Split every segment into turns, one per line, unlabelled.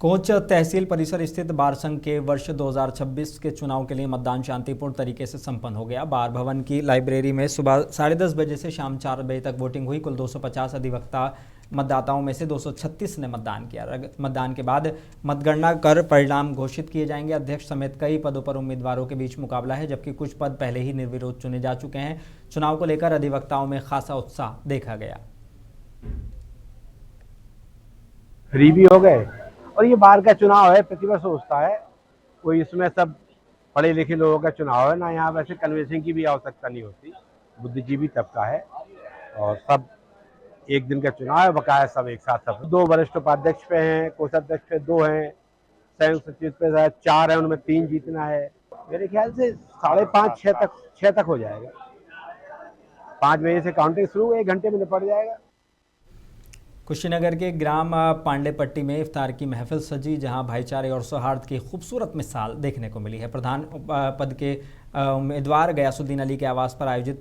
Coach तहसील परिसर स्थित बार संघ के वर्ष 2026 के चुनाव के लिए मतदान शांतिपूर्ण तरीके से संपन्न हो गया। बार भवन की लाइब्रेरी में सुबह 10:30 बजे से शाम 4 बजे तक वोटिंग हुई। कुल 250 अधिवक्ता मतदाताओं में से 236 ने मतदान किया। मतदान के बाद मतगणना कर परिणाम घोषित किए जाएंगे। अध्यक्ष समेत कई पदों पर उम्मीदवारों के बीच मुकाबला है, जबकि कुछ पद पहले ही निर्विरोध चुने जा चुके हैं। चुनाव को लेकर अधिवक्ताओं में खासा उत्साह देखा गया।
फ्री हो गए और ये बार का चुनाव है, प्रतिवर्ष होता है। कोई इसमें सब पढ़े लिखे लोगों का चुनाव है ना, यहाँ वैसे कन्वेंसिंग की भी आवश्यकता नहीं होती। बुद्धिजीवी तबका है और सब एक दिन का चुनाव है, बकाया सब एक साथ। सब 2 वरिष्ठ उपाध्यक्ष पे हैं, कोषाध्यक्ष पे 2 हैं, संयुक्त सचिव पे 4 हैं, उनमें 3 जीतना है। मेरे ख्याल से 5:30 6 तक हो जाएगा। 5 बजे से काउंटिंग शुरू, 1 घंटे में निपट जाएगा।
कुशीनगर के ग्राम पांडेपट्टी में इफ्तार की महफिल सजी, जहां भाईचारे और सौहार्द की खूबसूरत मिसाल देखने को मिली है। प्रधान पद के उम्मीदवार गयासुद्दीन अली के आवास पर आयोजित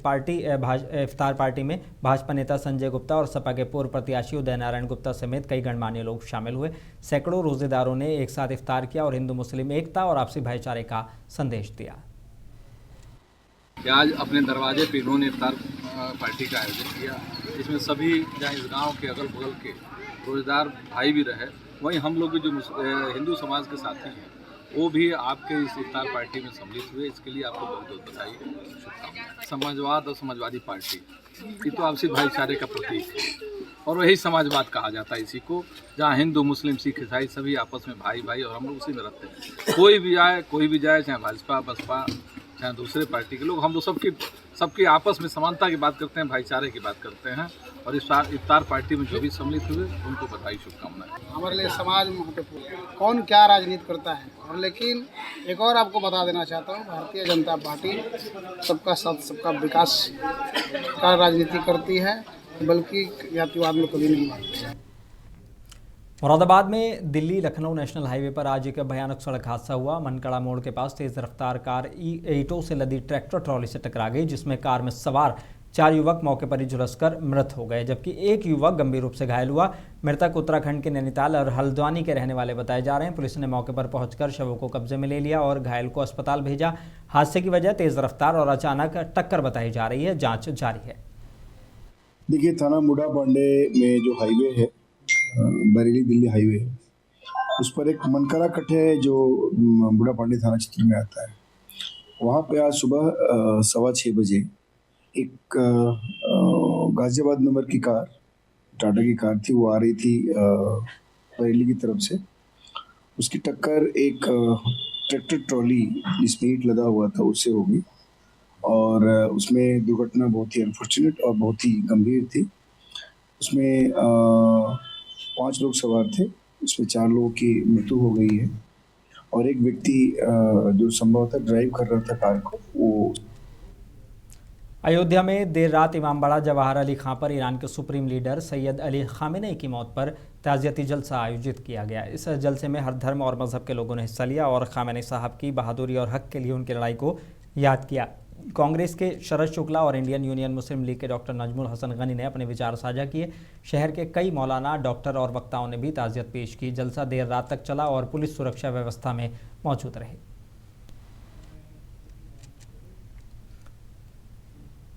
इफ्तार पार्टी में भाजपा नेता संजय गुप्ता और सपा के पूर्व प्रत्याशी उदय नारायण गुप्ता समेत कई गणमान्य लोग शामिल हुए। सैकड़ों रोजेदारों ने एक साथ इफ्तार किया और हिंदू मुस्लिम एकता और आपसी भाईचारे का संदेश दिया।
आज अपने दरवाजे पे इन्होंने इफ्तार पार्टी का आयोजन किया, जिसमें सभी जहाँ इस गांव के अगल बगल के रोजगार भाई भी रहे, वहीं हम लोग जो हिंदू समाज के साथी हैं वो भी आपके इस इफ्तार पार्टी में सम्मिलित हुए। इसके लिए आपको बहुत बहुत बधाई, शुभकामनाएं। समाजवाद और समाजवादी पार्टी ये तो आपसी भाईचारे का प्रतीक है और वही समाजवाद कहा जाता है इसी को, जहाँ हिंदू मुस्लिम सिख ईसाई सभी आपस में भाई भाई और हम लोग उसी में रहते हैं। कोई भी जाए, चाहे भाजपा बसपा चाहे दूसरे पार्टी के लोग, हम लोग सबकी आपस में समानता की बात करते हैं, भाईचारे की बात करते हैं। और इस इफ्तार पार्टी में जो भी सम्मिलित हुए उनको बधाई, शुभकामनाएं।
हमारे लिए समाज महत्वपूर्ण है, कौन क्या राजनीति करता है। और लेकिन एक और आपको बता देना चाहता हूँ, भारतीय जनता पार्टी सबका साथ सबका विकास का राजनीति करती है, बल्कि जातिवाद में कभी नहीं मानती है।
मुरादाबाद में दिल्ली लखनऊ नेशनल हाईवे पर आज एक भयानक सड़क हादसा हुआ। मनकड़ा मोड़ के पास तेज रफ्तार कार ईंटों से लदी ट्रैक्टर ट्रॉली से टकरा गई, जिसमें कार में सवार 4 युवक मौके पर ही झुलसकर मृत हो गए, जबकि एक युवक गंभीर रूप से घायल हुआ। मृतक उत्तराखंड के नैनीताल और हल्द्वानी के रहने वाले बताए जा रहे हैं। पुलिस ने मौके पर पहुंचकर शवों को कब्जे में ले लिया और घायल को अस्पताल भेजा। हादसे की वजह तेज रफ्तार और अचानक टक्कर बताई जा रही है, जाँच जारी है।
देखिए, थाना मुडा पांडे में जो हाईवे है, बरेली दिल्ली हाईवे, उस पर एक मनकरा कट है जो मुडा पांडे थाना क्षेत्र में आता है। वहाँ पे आज सुबह 6:15 बजे एक गाजियाबाद नंबर की कार, टाटा की कार थी, वो आ रही थी बरेली की तरफ से। उसकी टक्कर एक ट्रैक्टर ट्रॉली जिसमें ईंट लदा हुआ था उससे हो गई और उसमें दुर्घटना बहुत ही अनफॉर्चुनेट और बहुत ही गंभीर थी। उसमें 5 लोग सवार थे, उसमें 4 लोगों की मृत्यु हो गई है और एक व्यक्ति जो संभवतः ड्राइव कर रहा था कार को, वो।
अयोध्या में देर रात इमामबाड़ा जवाहर अली खां पर ईरान के supreme leader Syed Ali Khamenei की मौत पर ताज़ियती जलसा आयोजित किया गया। इस जलसे में हर धर्म और मजहब के लोगों ने हिस्सा लिया और खामेनेई साहब की बहादुरी और हक के लिए उनकी लड़ाई को याद किया। कांग्रेस के शरद शुक्ला और इंडियन यूनियन मुस्लिम लीग के डॉक्टर नजमुल हसन गनी ने अपने विचार साझा किए। शहर के कई मौलाना, डॉक्टर और वक्ताओं ने भी ताज़ियत पेश की। जलसा देर रात तक चला और पुलिस सुरक्षा व्यवस्था में मौजूद रही।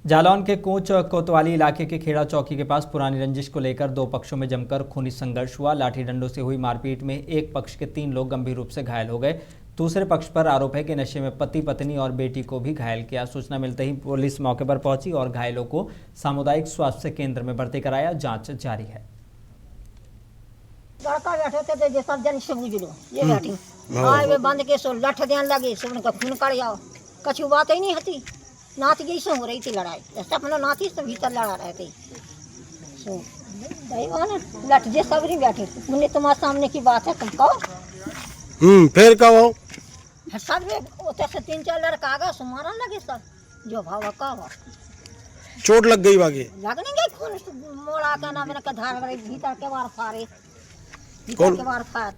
जालौन के कोच कोतवाली इलाके के खेड़ा चौकी के पास पुरानी रंजिश को लेकर 2 पक्षों में जमकर खूनी संघर्ष हुआ। लाठी डंडों से हुई मारपीट में एक पक्ष के 3 लोग गंभीर रूप से घायल हो गए। दूसरे पक्ष पर आरोप है कि नशे में पति, पत्नी और बेटी को भी घायल किया। सूचना मिलते ही पुलिस मौके पर पहुंची और घायलों को सामुदायिक स्वास्थ्य केंद्र में भर्ती कराया। जांच जारी है।
लड़का बैठे थे जो सब जन से बुझलो ये बैठी आए वे बंद के सो लठ देने लगे, सो उनका खून कर जाओ। कछु बात ही नहीं होती, नाती जैसे हो रही थी लड़ाई, जैसे अपना नाती से भीतर लड़ा रहे थे। सो लठ जे सब नहीं बैठे, उन्हें तुम्हारे सामने की बात है, तुम कहो।
फिर कहो
सब उतर से 3-4 लड़का आ गए, सो मारने लगे सब जो भावा कहो।
चोट लग गई, बाकी
लगने गई खून मोड़ा का ना, मैंने कहा धार भीतर के बार फारे, भीतर के बार फार।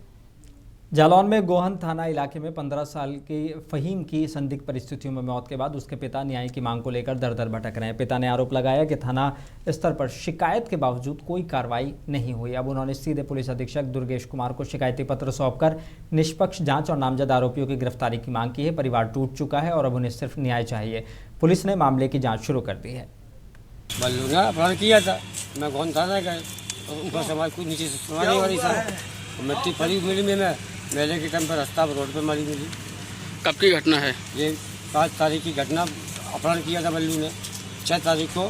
जालौन में गोहन थाना इलाके में 15 साल के फहीम की संदिग्ध परिस्थितियों में मौत के बाद उसके पिता न्याय की मांग को लेकर दर दर भटक रहे हैं। पिता ने आरोप लगाया कि थाना स्तर पर शिकायत के बावजूद कोई कार्रवाई नहीं हुई। अब उन्होंने सीधे पुलिस अधीक्षक दुर्गेश कुमार को शिकायती पत्र सौंपकर निष्पक्ष जांच और नामजद आरोपियों की गिरफ्तारी की मांग की है। परिवार टूट चुका है और अब उन्हें सिर्फ न्याय चाहिए। पुलिस ने मामले की जाँच शुरू कर दी है।
अपराध किया था, मैं गोहन थाना गए, ऊपर समाज कुछ नीचे से सुना नहीं वाली सर, मिट्टी पड़ी मिली में मेले के टाइम पर रास्ता पर रोड पे मारी मिली।
कब की घटना है
ये? 5 तारीख की घटना। अपहरण किया था बल्लू ने, 6 तारीख को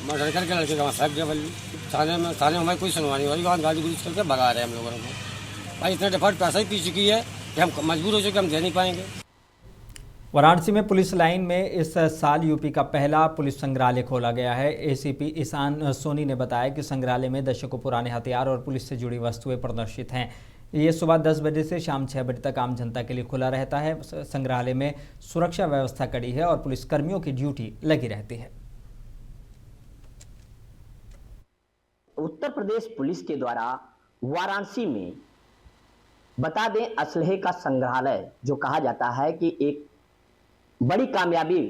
मर्डर करके लड़के का वहाँ फेंक दिया बल्लू। थाने में हमारी कोई सुनवाई नहीं हो रही, वहाँ गाली गुली करके भगा रहे हैं हम लोगों को। भाई इतना डिफॉल्ट पैसा ही पी चुकी है कि हम मजबूर हो चुके, हम दे नहीं पाएंगे।
वाराणसी में पुलिस लाइन में इस साल यूपी का पहला पुलिस संग्रहालय खोला गया है। एसीपी ईशान सोनी ने बताया कि संग्रहालय में दशकों पुराने हथियार और पुलिस से जुड़ी वस्तुएं प्रदर्शित हैं। ये सुबह 10 बजे से शाम 6 बजे तक आम जनता के लिए खुला रहता है। संग्रहालय में सुरक्षा व्यवस्था कड़ी है और पुलिसकर्मियों की ड्यूटी लगी रहती है।
उत्तर प्रदेश पुलिस के द्वारा वाराणसी में बता दें असलहे का संग्रहालय जो कहा जाता है कि एक बड़ी कामयाबी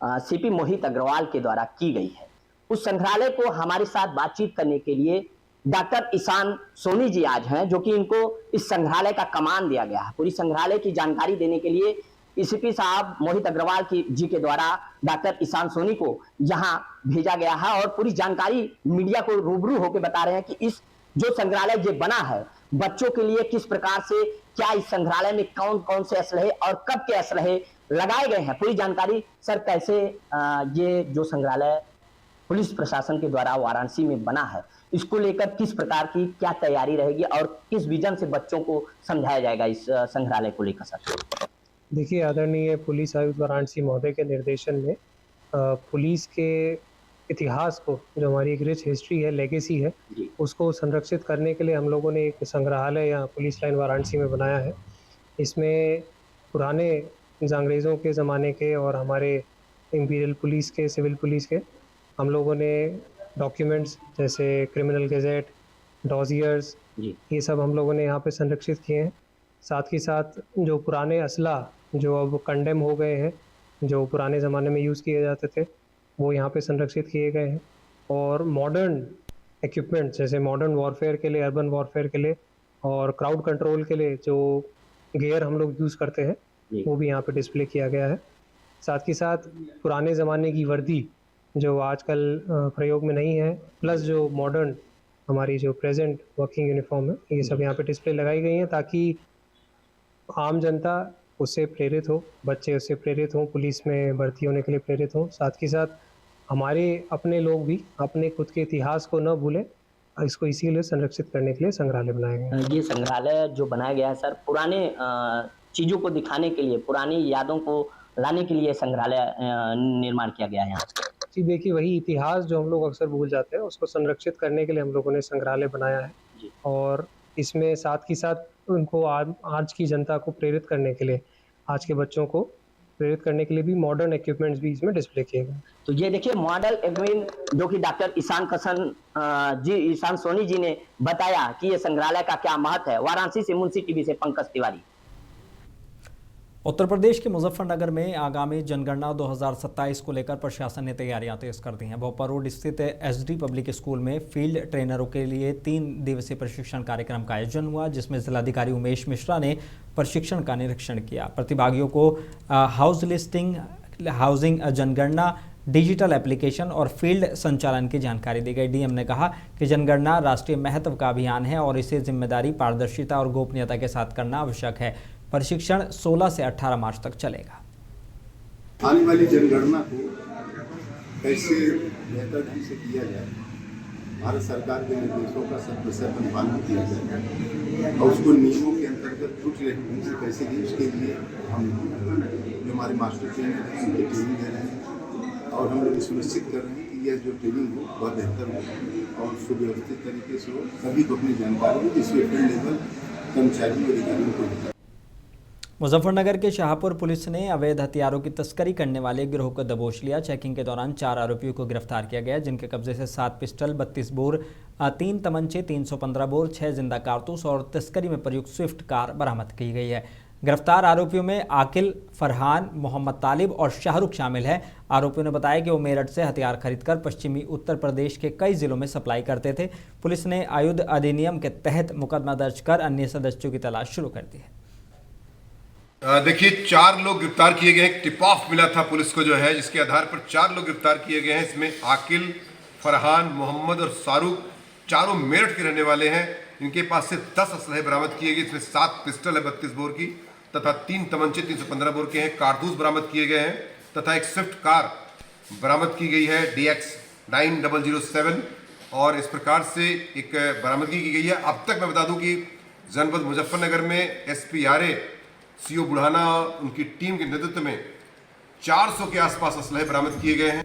सीपी मोहित अग्रवाल के द्वारा की गई है। उस संग्रहालय को हमारे साथ बातचीत करने के लिए डॉक्टर ईशान सोनी जी आज हैं, जो कि इनको इस संग्रहालय का कमान दिया गया है। पूरी संग्रहालय की जानकारी देने के लिए एसीपी साहब मोहित अग्रवाल जी के द्वारा डॉक्टर ईशान सोनी को यहाँ भेजा गया है और पूरी जानकारी मीडिया को रूबरू होकर बता रहे हैं कि इस जो संग्रहालय जो बना है बच्चों के लिए किस प्रकार से, क्या इस संग्रहालय में कौन कौन से असलहे और कब के असलहे लगाए गए हैं, पूरी जानकारी। सर, कैसे ये जो संग्रहालय पुलिस प्रशासन के द्वारा वाराणसी में बना है, इसको लेकर किस प्रकार की क्या तैयारी रहेगी और किस विजन से बच्चों को समझाया जाएगा इस संग्रहालय को लेकर? सर
देखिए, आदरणीय पुलिस आयुक्त वाराणसी महोदय के निर्देशन में पुलिस के इतिहास को, जो हमारी एक रिच हिस्ट्री है, लेगेसी है, उसको संरक्षित करने के लिए हम लोगों ने एक संग्रहालय यहाँ पुलिस लाइन वाराणसी में बनाया है। इसमें पुराने अंग्रेज़ों के ज़माने के और हमारे इंपीरियल पुलिस के, सिविल पुलिस के, हम लोगों ने डॉक्यूमेंट्स जैसे क्रिमिनल गैजेट, डॉजियर्स, ये सब हम लोगों ने यहाँ पे संरक्षित किए हैं। साथ ही साथ जो पुराने असला जो अब कंडेम हो गए हैं, जो पुराने ज़माने में यूज़ किए जाते थे, वो यहाँ पे संरक्षित किए गए हैं। और मॉडर्न इक्विपमेंट्स जैसे मॉडर्न वॉरफेयर के लिए, अर्बन वॉरफेयर के लिए और क्राउड कंट्रोल के लिए जो गियर हम लोग यूज़ करते हैं, वो भी यहाँ पे डिस्प्ले किया गया है। साथ ही साथ पुराने ज़माने की वर्दी जो आजकल प्रयोग में नहीं है, प्लस जो मॉडर्न हमारी जो प्रेजेंट वर्किंग यूनिफॉर्म है, ये सब यहाँ पे डिस्प्ले लगाई गई हैं ताकि आम जनता उससे प्रेरित हो, बच्चे उससे प्रेरित हों, पुलिस में भर्ती होने के लिए प्रेरित हों। साथ ही साथ हमारे अपने लोग भी अपने खुद के इतिहास को न भूलें, इसको इसीलिए संरक्षित करने के लिए संग्रहालय बनाया गया है।
ये संग्रहालय जो बनाया गया है सर, पुराने चीज़ों को दिखाने के लिए, पुरानी यादों को लाने के लिए संग्रहालय निर्माण किया गया है यहाँ।
जी देखिए, वही इतिहास जो हम लोग अक्सर भूल जाते हैं, उसको संरक्षित करने के लिए हम लोगों ने संग्रहालय बनाया है। और इसमें साथ ही साथ उनको आज की जनता को प्रेरित करने के लिए, आज के बच्चों को प्रेरित करने के लिए भी मॉडर्न इक्विपमेंट्स भी इसमें डिस्प्ले किए गए।
तो ये देखिए मॉडल इक्विपमेंट जो कि डॉक्टर ईशान सोनी जी ने बताया कि ये संग्रहालय का क्या महत्व है। वाराणसी से मुंशी टीवी से पंकज तिवारी।
उत्तर प्रदेश के मुजफ्फरनगर में आगामी जनगणना 2027 को लेकर प्रशासन ने तैयारियां तेज कर दी हैं। भोपाल रोड स्थित एसडी पब्लिक स्कूल में फील्ड ट्रेनरों के लिए 3 दिवसीय प्रशिक्षण कार्यक्रम का आयोजन हुआ, जिसमें जिलाधिकारी उमेश मिश्रा ने प्रशिक्षण का निरीक्षण किया। प्रतिभागियों को हाउस लिस्टिंग, हाउसिंग जनगणना, डिजिटल एप्लीकेशन और फील्ड संचालन की जानकारी दी गई। डीएम ने कहा कि जनगणना राष्ट्रीय महत्व का अभियान है और इसे जिम्मेदारी, पारदर्शिता और गोपनीयता के साथ करना आवश्यक है। प्रशिक्षण 16 से 18 मार्च तक चलेगा।
आने वाली जनगणना को कैसे बेहतर ढंग से किया जाए, भारत सरकार के निर्देशों का 100% पालन किया जाए और उसको नियमों के अंतर्गत कुछ ढंग से कैसे की, उसके लिए हम जो हमारे मास्टर ट्रेनर हैं उनकी ट्रेनिंग दे रहे हैं और हम लोग सुनिश्चित कर रहे हैं कि यह जो ट्रेनिंग हो बहुत बेहतर हो और सुव्यवस्थित तरीके से हो, सभी को अपनी जानकारी हो, जिससे फील्ड लेवल कर्मचारियों और अधिकारियों को।
मुजफ्फरनगर के शाहपुर पुलिस ने अवैध हथियारों की तस्करी करने वाले गिरोह को दबोच लिया। चेकिंग के दौरान 4 आरोपियों को गिरफ्तार किया गया, जिनके कब्जे से 7 पिस्टल, 32 बोर, 3 तमंचे, 315 बोर, 6 जिंदा कारतूस और तस्करी में प्रयुक्त स्विफ्ट कार बरामद की गई है। गिरफ्तार आरोपियों में आकिल, फरहान, मोहम्मद तालिब और शाहरुख शामिल हैं। आरोपियों ने बताया कि वो मेरठ से हथियार खरीदकर पश्चिमी उत्तर प्रदेश के कई जिलों में सप्लाई करते थे। पुलिस ने आयुध अधिनियम के तहत मुकदमा दर्ज कर अन्य सदस्यों की तलाश शुरू कर दी है।
देखिए, 4 लोग गिरफ्तार किए गए हैं। टिप ऑफ मिला था पुलिस को जो है, जिसके आधार पर 4 लोग गिरफ्तार किए गए हैं। इसमें आकिल, फरहान, मोहम्मद और शाहरुख चारों मेरठ के रहने वाले हैं। इनके पास से 10 असलहे बरामद किए गए। इसमें 7 पिस्टल है 32 बोर की तथा 3 तमंचे 315 बोर के हैं। कारतूस बरामद किए गए हैं तथा एक स्विफ्ट कार बरामद की गई है DX 9007 और इस प्रकार से एक बरामदगी की गई है। अब तक मैं बता दूं कि जनपद मुजफ्फरनगर में SP RA CO बुढ़ाना उनकी टीम के नेतृत्व में 400 के आसपास असलहे बरामद किए गए हैं।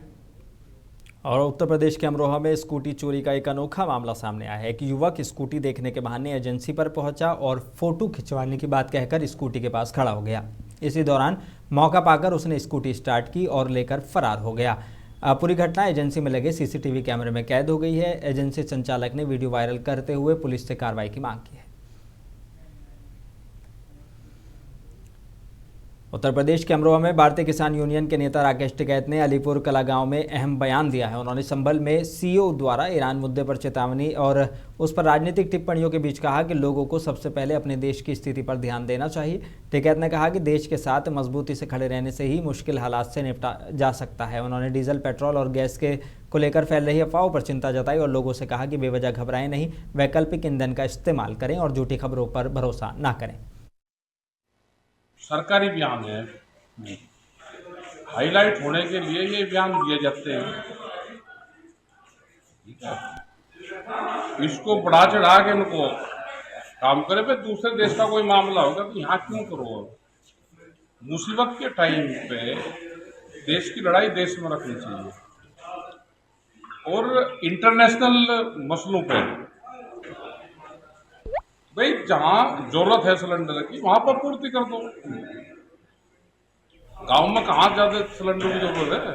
और उत्तर प्रदेश के अमरोहा में स्कूटी चोरी का एक अनोखा मामला सामने आया है। एक युवक स्कूटी देखने के बहाने एजेंसी पर पहुंचा और फोटो खिंचवाने की बात कहकर स्कूटी के पास खड़ा हो गया। इसी दौरान मौका पाकर उसने स्कूटी स्टार्ट की और लेकर फरार हो गया। पूरी घटना एजेंसी में लगे CCTV कैमरे में कैद हो गई है। एजेंसी संचालक ने वीडियो वायरल करते हुए पुलिस से कार्रवाई की मांग की है। उत्तर प्रदेश के अमरोहा में भारतीय किसान यूनियन के नेता राकेश टिकैत ने अलीपुर कला गांव में अहम बयान दिया है। उन्होंने संभल में CEO द्वारा ईरान मुद्दे पर चेतावनी और उस पर राजनीतिक टिप्पणियों के बीच कहा कि लोगों को सबसे पहले अपने देश की स्थिति पर ध्यान देना चाहिए। टिकैत ने कहा कि देश के साथ मजबूती से खड़े रहने से ही मुश्किल हालात से निपटा जा सकता है। उन्होंने डीजल, पेट्रोल और गैस को लेकर फैल रही अफवाहों पर चिंता जताई और लोगों से कहा कि बेवजह घबराएं नहीं, वैकल्पिक ईंधन का इस्तेमाल करें और झूठी खबरों पर भरोसा न करें।
सरकारी बयान है, हाईलाइट होने के लिए ये बयान दिए जाते हैं। ठीक है, इसको बढ़ा चढ़ा के इनको काम करे। भाई दूसरे देश का कोई मामला होगा तो यहाँ क्यों करो? मुसीबत के टाइम पे देश की लड़ाई देश में रखनी चाहिए और इंटरनेशनल मसलों पे भाई जहां जरूरत है सिलेंडर की वहां पर पूर्ति कर दो। गांव में कहाँ ज्यादा सिलेंडर की जरूरत है?